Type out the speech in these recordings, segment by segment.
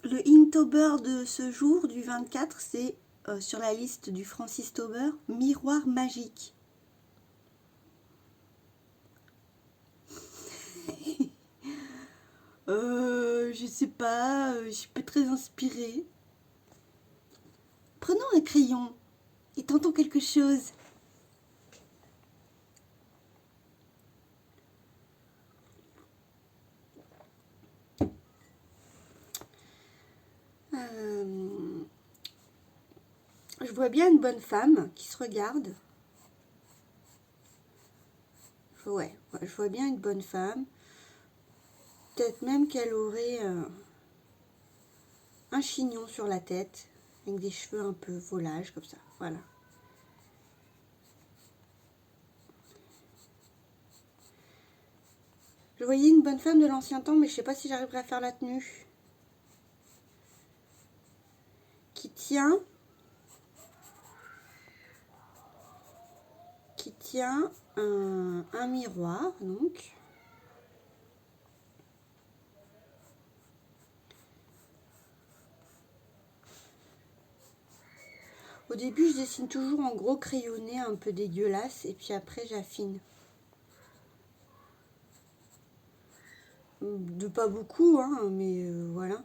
Le Inktober de ce jour, du 24, c'est sur la liste du Francistober, miroir magique. Je sais pas, je suis pas très inspirée. Prenons un crayon et tentons quelque chose. Je vois bien une bonne femme qui se regarde. Ouais, je vois bien une bonne femme. Peut-être même qu'elle aurait un chignon sur la tête, avec des cheveux un peu volages comme ça. Voilà. Je voyais une bonne femme de l'ancien temps, mais je sais pas si j'arriverai à faire la tenue. Qui tient un miroir, donc. Au début, je dessine toujours en gros crayonné un peu dégueulasse, et puis après, j'affine. De pas beaucoup, hein, mais voilà.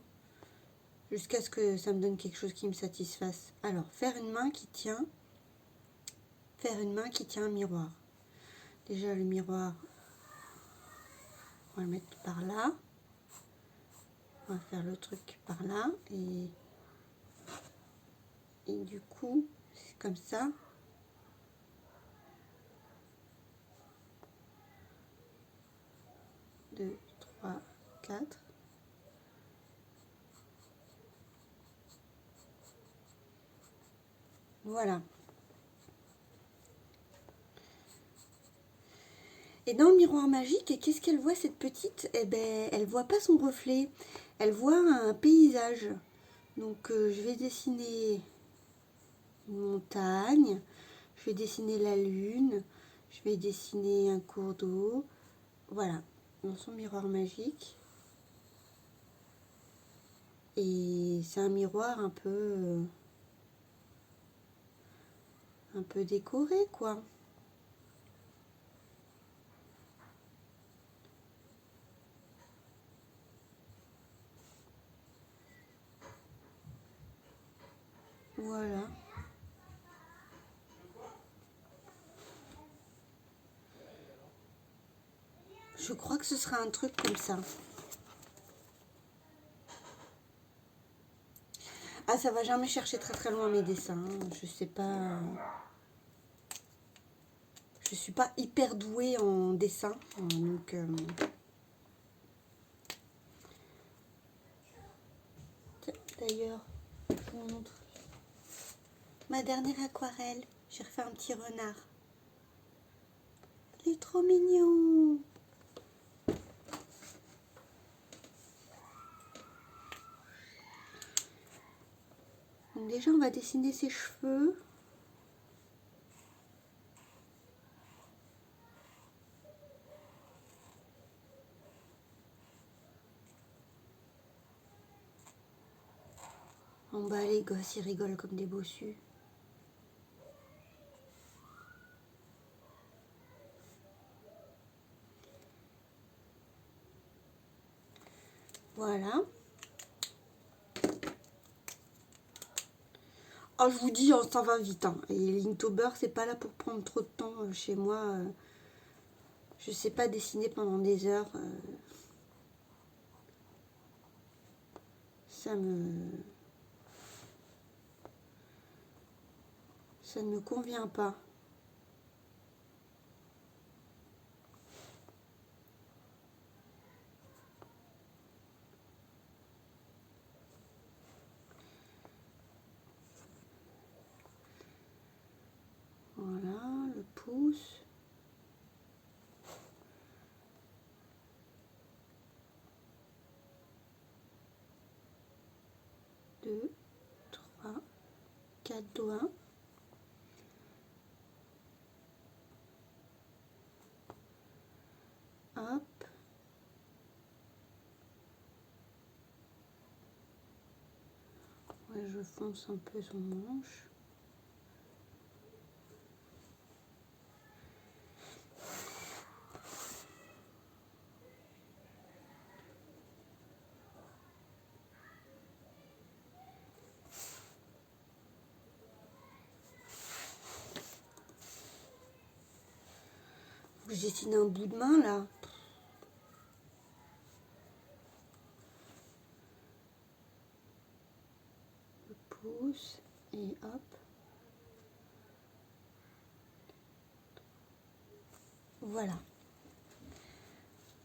Jusqu'à ce que ça me donne quelque chose qui me satisfasse. Alors, faire une main qui tient un miroir. Déjà, le miroir, on va le mettre par là. On va faire le truc par là. Et du coup, c'est comme ça. Deux, trois, quatre. Voilà. Et dans le miroir magique, qu'est-ce qu'elle voit cette petite? Eh ben, elle voit pas son reflet. Elle voit un paysage. Donc, je vais dessiner une montagne. Je vais dessiner la lune. Je vais dessiner un cours d'eau. Voilà, dans son miroir magique. Et c'est un miroir un peu décoré, quoi. Voilà. Je crois que ce sera un truc comme ça. Ah, ça va jamais chercher très très loin mes dessins. Je sais pas. Je suis pas hyper douée en dessin. Donc. D'ailleurs, je vous montre ma dernière aquarelle. J'ai refait un petit renard. Il est trop mignon. Donc déjà, on va dessiner ses cheveux. En bas, les gosses, ils rigolent comme des bossus. Voilà. Oh, je vous dis, ça va vite. Hein. Et l'Inktober, c'est pas là pour prendre trop de temps chez moi. Je sais pas dessiner pendant des heures. Ça ne me convient pas. Voilà, le pouce. Deux, trois, quatre doigts. Hop. Là, je fonce un peu son manche. Je dessine un bout de main là. Je pousse et hop. Voilà.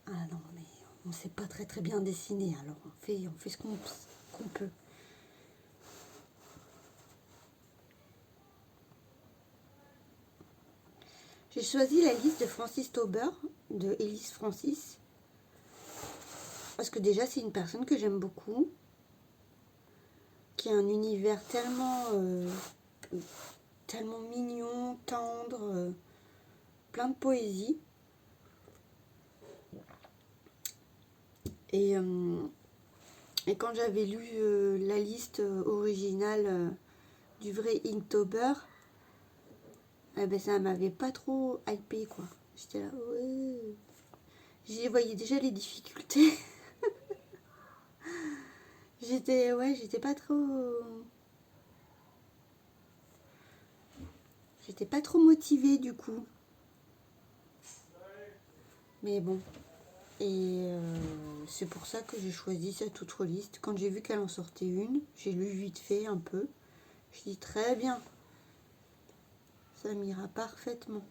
Ah non, mais on ne sait pas très bien dessiner, alors on fait ce qu'on peut. J'ai choisi la liste de Francis Tauber, de Elise Francis. Parce que déjà, c'est une personne que j'aime beaucoup. Qui a un univers tellement mignon, tendre, plein de poésie. Et quand j'avais lu la liste originale du vrai Inktober, eh ben ça m'avait pas trop hypé quoi. J'étais là, ouais. J'y voyais déjà les difficultés. J'étais pas trop motivée du coup. Mais bon. Et c'est pour ça que j'ai choisi cette autre liste. Quand j'ai vu qu'elle en sortait une, j'ai lu vite fait un peu. Je dis très bien. Ça m'ira parfaitement.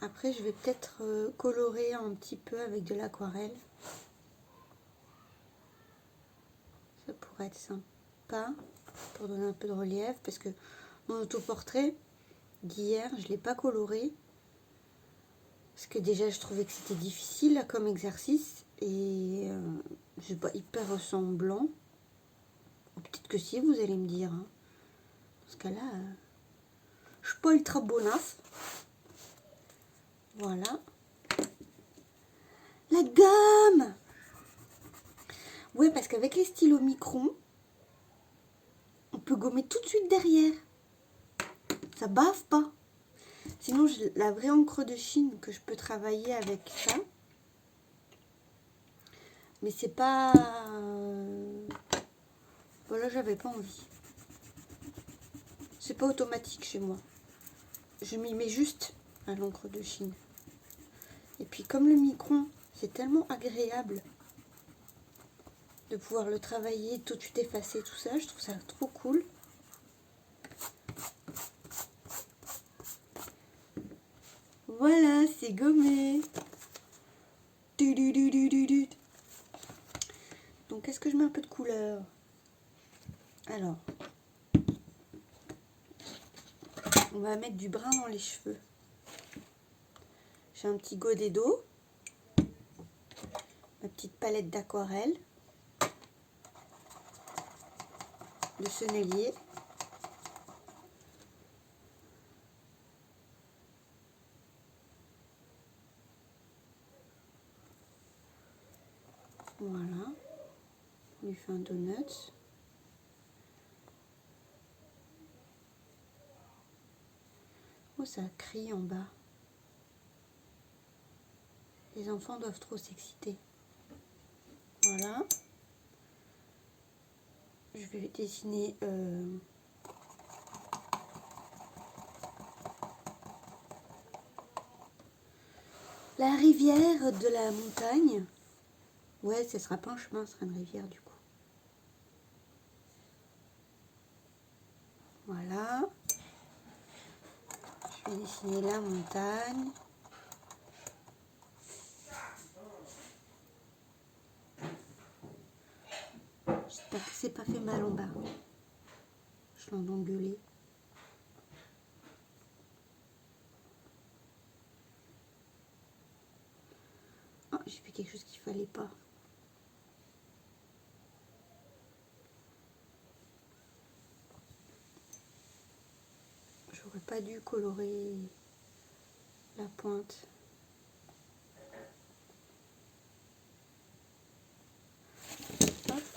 Après, je vais peut-être colorer un petit peu avec de l'aquarelle. Ça pourrait être sympa pour donner un peu de relief. Parce que mon autoportrait d'hier, je ne l'ai pas coloré. Parce que déjà, je trouvais que c'était difficile là, comme exercice. Et c'est pas hyper ressemblant. Peut-être que si, vous allez me dire. Hein. Dans ce cas-là, je suis pas ultra bonasse. Voilà. La gomme! Ouais, parce qu'avec les stylos Micron, on peut gommer tout de suite derrière. Ça bave pas. Sinon, j'ai la vraie encre de Chine que je peux travailler avec ça. Mais c'est pas... Voilà, j'avais pas envie. C'est pas automatique chez moi. Je m'y mets juste à l'encre de Chine. Et puis comme le Micron, c'est tellement agréable de pouvoir le travailler, tout de suite effacer, tout ça. Je trouve ça trop cool. Voilà, c'est gommé. Donc, est-ce que je mets un peu de couleur? Alors, on va mettre du brun dans les cheveux. J'ai un petit godet d'eau, ma petite palette d'aquarelle, le sennelier. Voilà, on lui fait un donut. Oh, ça crie en bas. Les enfants doivent trop s'exciter. Voilà. Je vais dessiner la rivière de la montagne. Ouais, ce sera pas un chemin, ce sera une rivière du coup. Voilà. Je vais dessiner la montagne. J'espère que c'est pas fait mal en bas. Je l'ai engueulé. Oh, j'ai fait quelque chose qu'il fallait pas. J'aurais pas dû colorer la pointe. Hop.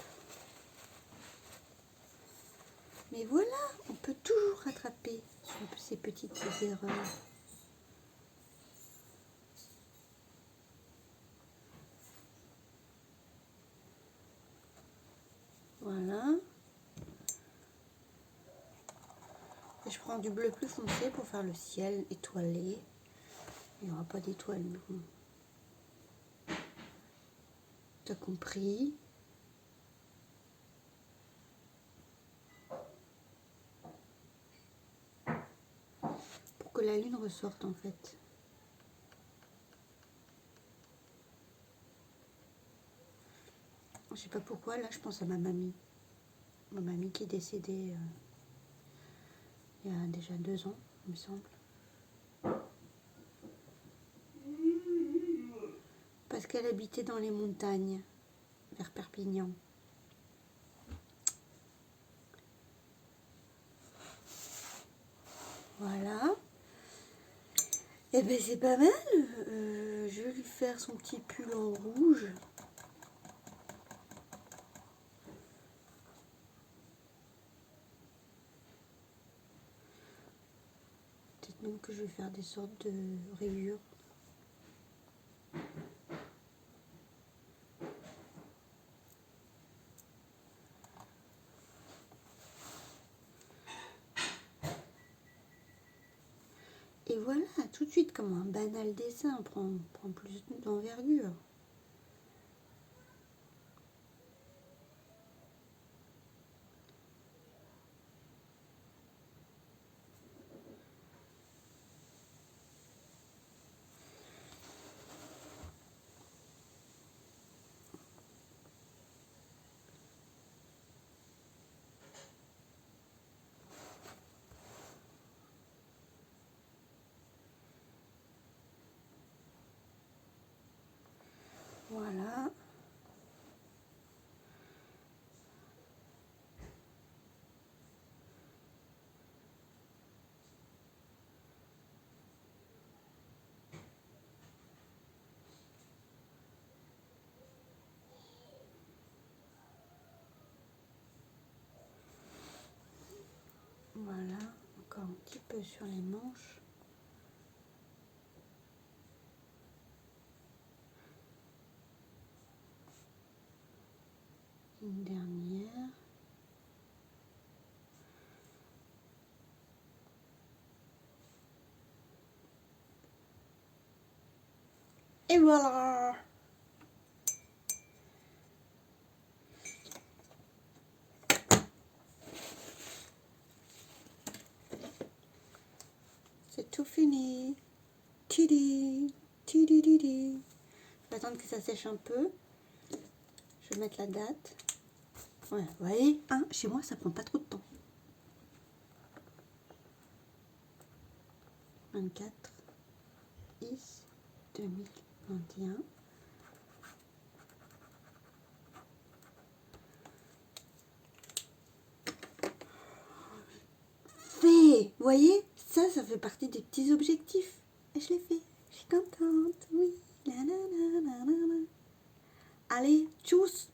Mais voilà, on peut toujours rattraper sur ces petites erreurs. Voilà. Et je prends du bleu plus foncé pour faire le ciel étoilé. Il n'y aura pas d'étoiles, mais bon. T'as compris? Pour que la lune ressorte en fait. Je sais pas pourquoi, là je pense à ma mamie. Ma mamie qui est décédée il y a déjà 2 ans, il me semble. Parce qu'elle habitait dans les montagnes, vers Perpignan. Voilà. Et ben c'est pas mal. Je vais lui faire son petit pull en rouge. Peut-être même que je vais faire des sortes de rayures. Et voilà, tout de suite, comme un banal dessin, prend plus d'envergure. Voilà. Voilà, encore un petit peu sur les manches. Une dernière. Et voilà! C'est tout fini. Tidi, tidi, tidi. Je vais attendre que ça sèche un peu. Je vais mettre la date. Ouais, vous voyez, hein, chez moi, ça prend pas trop de temps. 24 10 2021. Fait, vous voyez, ça fait partie des petits objectifs. Et je l'ai fait. Je suis contente, oui. Allez, tchuss!